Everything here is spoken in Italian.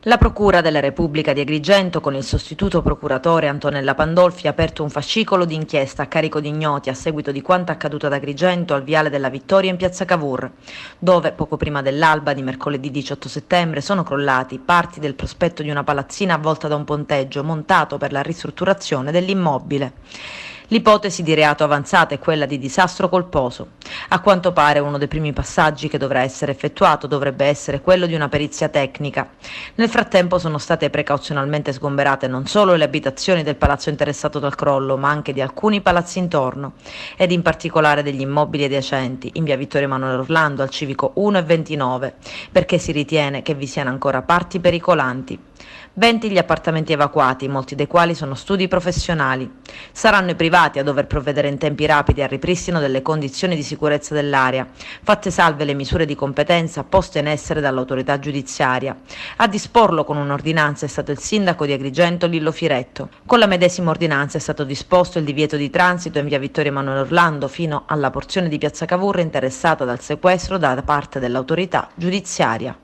La Procura della Repubblica di Agrigento, con il sostituto procuratore Antonella Pandolfi, ha aperto un fascicolo di inchiesta a carico di ignoti a seguito di quanto accaduto ad Agrigento al Viale della Vittoria in piazza Cavour, dove poco prima dell'alba di mercoledì 18 settembre sono crollati parti del prospetto di una palazzina avvolta da un ponteggio montato per la ristrutturazione dell'immobile. L'ipotesi di reato avanzata è quella di disastro colposo. A quanto pare uno dei primi passaggi che dovrà essere effettuato dovrebbe essere quello di una perizia tecnica. Nel frattempo sono state precauzionalmente sgomberate non solo le abitazioni del palazzo interessato dal crollo, ma anche di alcuni palazzi intorno, ed in particolare degli immobili adiacenti, in via Vittorio Emanuele Orlando, al civico 1 e 29, perché si ritiene che vi siano ancora parti pericolanti. 20 gli appartamenti evacuati, molti dei quali sono studi professionali. Saranno i privati a dover provvedere in tempi rapidi al ripristino delle condizioni di sicurezza dell'area, fatte salve le misure di competenza poste in essere dall'autorità giudiziaria. A disporlo con un'ordinanza è stato il sindaco di Agrigento Lillo Firetto. Con la medesima ordinanza è stato disposto il divieto di transito in via Vittorio Emanuele Orlando fino alla porzione di piazza Cavour interessata dal sequestro da parte dell'autorità giudiziaria.